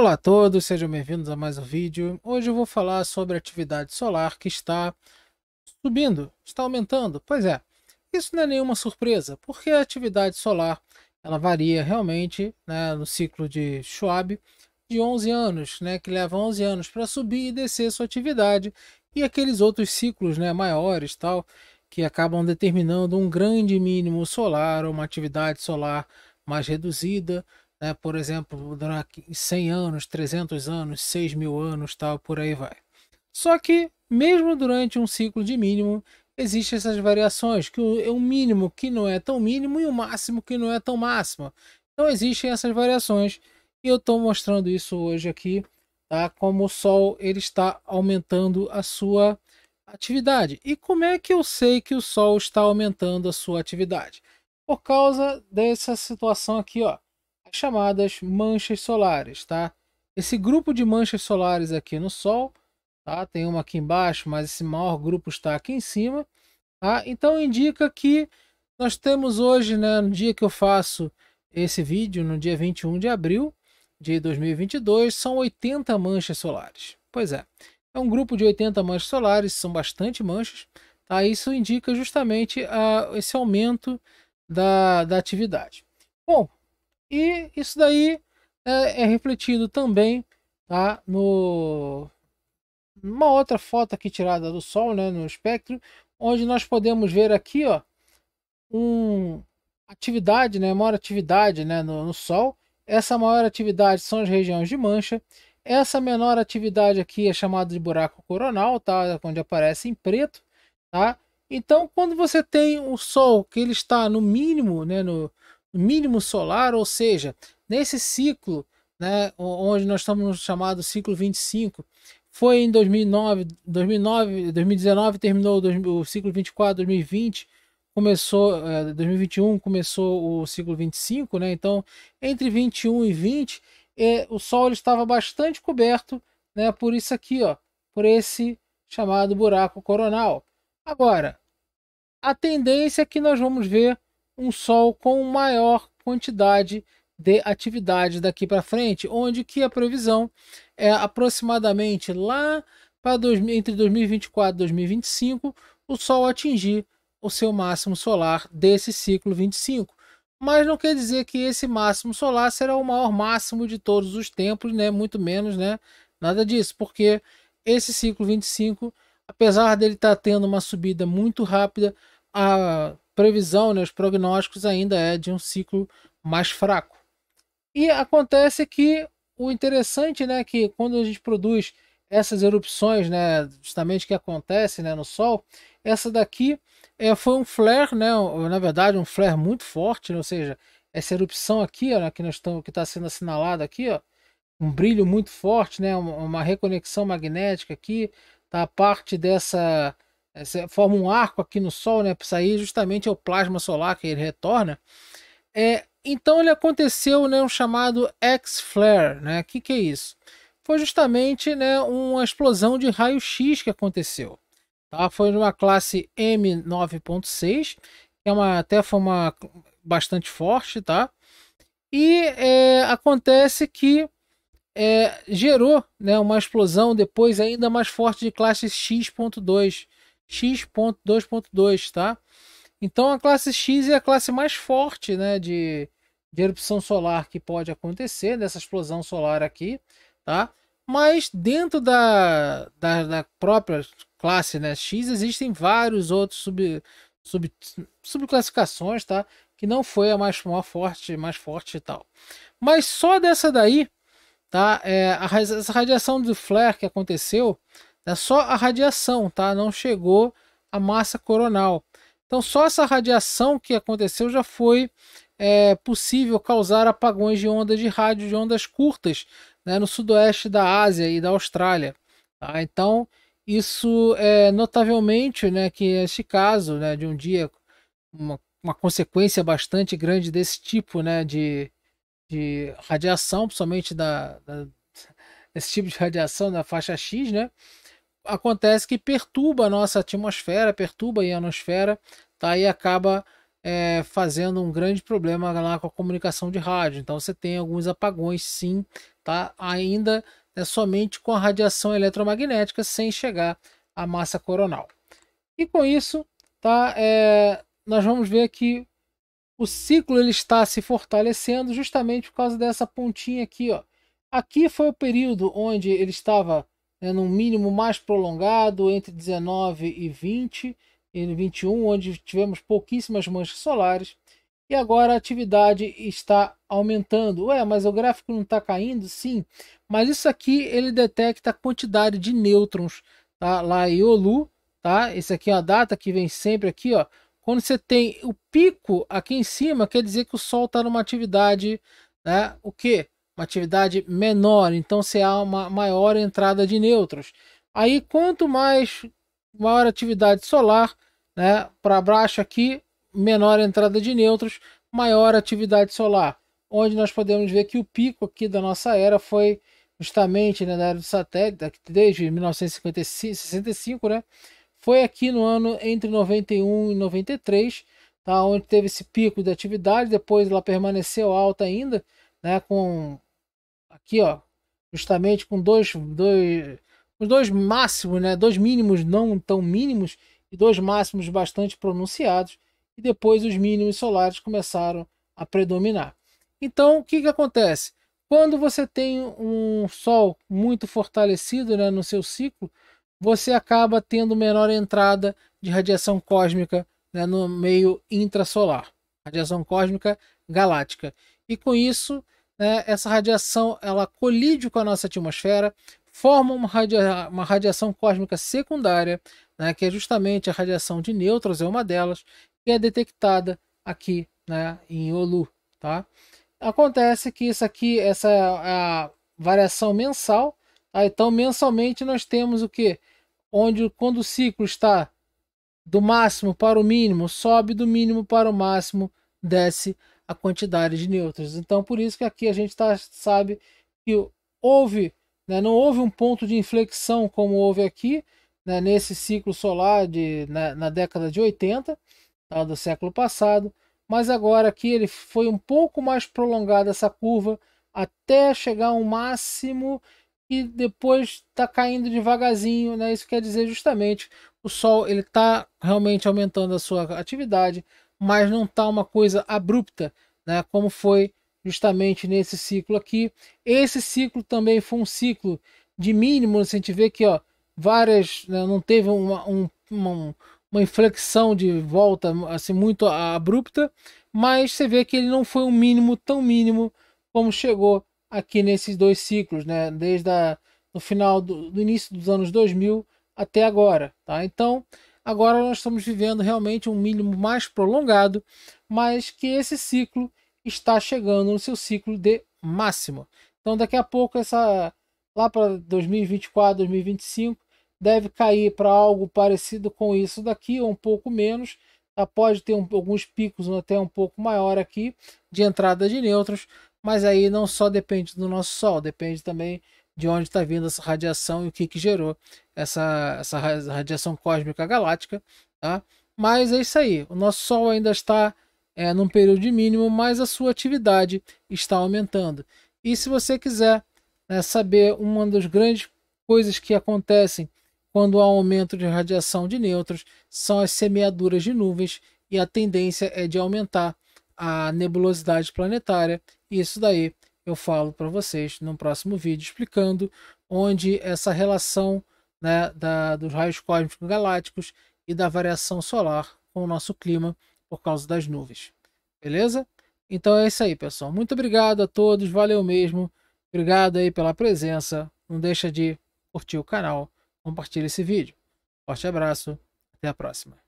Olá a todos, sejam bem-vindos a mais um vídeo. Hoje eu vou falar sobre a atividade solar que está subindo, está aumentando. Pois é, isso não é nenhuma surpresa, porque a atividade solar ela varia realmente, né, no ciclo de Schwab de 11 anos, né, que leva 11 anos para subir e descer sua atividade, e aqueles outros ciclos, né, maiores, tal, que acabam determinando um grande mínimo solar ou uma atividade solar mais reduzida, né, por exemplo, durante 100 anos, 300 anos, 6.000 anos, tal, por aí vai. Só que, mesmo durante um ciclo de mínimo, existem essas variações, que é um mínimo que não é tão mínimo e um máximo que não é tão máximo. Então existem essas variações e eu estou mostrando isso hoje aqui, tá? Como o Sol ele está aumentando a sua atividade. E como é que eu sei que o Sol está aumentando a sua atividade? Por causa dessa situação aqui, ó, as chamadas manchas solares, tá? Esse grupo de manchas solares aqui no Sol, tá? Tem uma aqui embaixo, mas esse maior grupo está aqui em cima, tá? Então indica que nós temos hoje, né, no dia que eu faço esse vídeo, no dia 21 de abril de 2022, são 80 manchas solares. Pois é um grupo de 80 manchas solares, são bastante manchas, tá? Isso indica justamente esse aumento da atividade. Bom, e isso daí é refletido também, tá, numa outra foto aqui tirada do Sol, né, no espectro, onde nós podemos ver aqui, ó, atividade, né, maior atividade, né, no Sol. Essa maior atividade são as regiões de mancha. Essa menor atividade aqui é chamada de buraco coronal, tá, onde aparece em preto, tá? Então, quando você tem o Sol que ele está no mínimo, né, no mínimo solar, ou seja, nesse ciclo, né, onde nós estamos no chamado ciclo 25, foi em 2019 terminou o ciclo 24, 2020 começou, 2021 começou o ciclo 25, né? Então, entre 21 e 20, o Sol ele estava bastante coberto, né, por isso aqui, ó, por esse chamado buraco coronal. Agora, a tendência é que nós vamos ver um Sol com maior quantidade de atividade daqui para frente, onde que a previsão é aproximadamente lá para entre 2024 e 2025 o Sol atingir o seu máximo solar desse ciclo 25. Mas não quer dizer que esse máximo solar será o maior máximo de todos os tempos, né? Muito menos, né? Nada disso, porque esse ciclo 25, apesar dele estar tendo uma subida muito rápida, a previsão, né, os prognósticos ainda é de um ciclo mais fraco. E acontece que o interessante, né, que quando a gente produz essas erupções, né, justamente que acontece, né, no Sol, essa daqui foi um flare, né, na verdade um flare muito forte, né, ou seja, essa erupção aqui, ó, né, que está sendo assinalada aqui, ó, um brilho muito forte, né, uma reconexão magnética aqui, tá, a parte forma um arco aqui no Sol, né, para sair justamente é o plasma solar que ele retorna. Então ele aconteceu, né, um chamado X-flare, né? Que é isso? Foi justamente, né, uma explosão de raio-x que aconteceu, tá? Foi numa classe M9.6, que foi uma bastante forte, tá? E acontece que gerou, né, uma explosão depois ainda mais forte de classe X.2, X.2.2, tá? Então a classe X é a classe mais forte, né, de erupção solar que pode acontecer, dessa explosão solar aqui, tá? Mas dentro da própria classe, né, X existem vários outros subclassificações, tá? Que não foi a mais forte e tal. Mas só dessa daí, tá? Essa radiação do flare que aconteceu é só a radiação, tá? Não chegou a massa coronal. Então, só essa radiação que aconteceu já foi possível causar apagões de ondas de rádio, de ondas curtas, né, no sudoeste da Ásia e da Austrália. Tá? Então, isso é notavelmente, né, que este caso, né, de um dia, uma consequência bastante grande desse tipo, né, de radiação, principalmente desse tipo de radiação da faixa X, né, acontece que perturba a nossa atmosfera, perturba a ionosfera, tá? E acaba fazendo um grande problema lá com a comunicação de rádio. Então você tem alguns apagões, sim, tá? Ainda é somente com a radiação eletromagnética, sem chegar à massa coronal. E com isso, tá? Nós vamos ver que o ciclo ele está se fortalecendo justamente por causa dessa pontinha aqui, ó. Aqui foi o período onde ele estava, né, num mínimo mais prolongado, entre 19 e 20, e 21, onde tivemos pouquíssimas manchas solares. E agora a atividade está aumentando. Ué, mas o gráfico não está caindo? Sim, mas isso aqui ele detecta a quantidade de nêutrons, tá? Lá em Iolu, tá? Esse aqui é a data que vem sempre aqui, ó. Quando você tem o pico aqui em cima, quer dizer que o Sol está numa atividade, né? O que? Uma atividade menor. Então, se há uma maior entrada de nêutrons. Aí, quanto maior atividade solar, né? Para baixo aqui, menor entrada de nêutrons, maior atividade solar. Onde nós podemos ver que o pico aqui da nossa era foi justamente, né, na era do satélite, desde 1965, né? Foi aqui no ano entre 91 e 93, tá, onde teve esse pico de atividade, depois ela permaneceu alta ainda, né, com aqui, ó, justamente com os dois máximos, né, dois mínimos não tão mínimos e dois máximos bastante pronunciados, e depois os mínimos solares começaram a predominar. Então, o que que acontece? Quando você tem um Sol muito fortalecido, né, no seu ciclo, você acaba tendo menor entrada de radiação cósmica, né, no meio intrasolar, radiação cósmica galáctica. E com isso, né, essa radiação ela colide com a nossa atmosfera, forma uma radiação cósmica secundária, né, que é justamente a radiação de nêutrons, é uma delas, que é detectada aqui, né, em Iolu. Tá? Acontece que isso aqui, essa é a variação mensal. Tá? Então, mensalmente, nós temos o que? Onde quando o ciclo está do máximo para o mínimo, sobe do mínimo para o máximo, desce a quantidade de nêutrons. Então, por isso que aqui a gente sabe que houve, né, não houve um ponto de inflexão como houve aqui, né, nesse ciclo solar na década de 80, tá, do século passado, mas agora aqui ele foi um pouco mais prolongada essa curva até chegar a um máximo e depois está caindo devagarzinho, né? Isso quer dizer justamente o Sol ele está realmente aumentando a sua atividade, mas não está uma coisa abrupta, né? Como foi justamente nesse ciclo aqui. Esse ciclo também foi um ciclo de mínimos. A gente vê que, ó, várias, né, não teve uma inflexão de volta assim muito abrupta, mas você vê que ele não foi um mínimo tão mínimo como chegou aqui nesses dois ciclos, né? Desde o final do início dos anos 2000 até agora, tá? Então, agora nós estamos vivendo realmente um mínimo mais prolongado, mas que esse ciclo está chegando no seu ciclo de máximo. Então, daqui a pouco lá para 2024, 2025 deve cair para algo parecido com isso daqui, ou um pouco menos. Tá? Pode ter alguns picos até um pouco maior aqui de entrada de nêutrons, mas aí não só depende do nosso Sol, depende também de onde está vindo essa radiação e o que gerou essa radiação cósmica galáctica. Tá? Mas é isso aí, o nosso Sol ainda está num período de mínimo, mas a sua atividade está aumentando. E se você quiser, né, saber uma das grandes coisas que acontecem quando há um aumento de radiação de nêutrons, são as semeaduras de nuvens, e a tendência é de aumentar a nebulosidade planetária. E isso daí eu falo para vocês no próximo vídeo, explicando onde essa relação, né, dos raios cósmicos galácticos e da variação solar com o nosso clima por causa das nuvens. Beleza? Então é isso aí, pessoal. Muito obrigado a todos, valeu mesmo. Obrigado aí pela presença. Não deixa de curtir o canal, compartilhe esse vídeo. Forte abraço, até a próxima.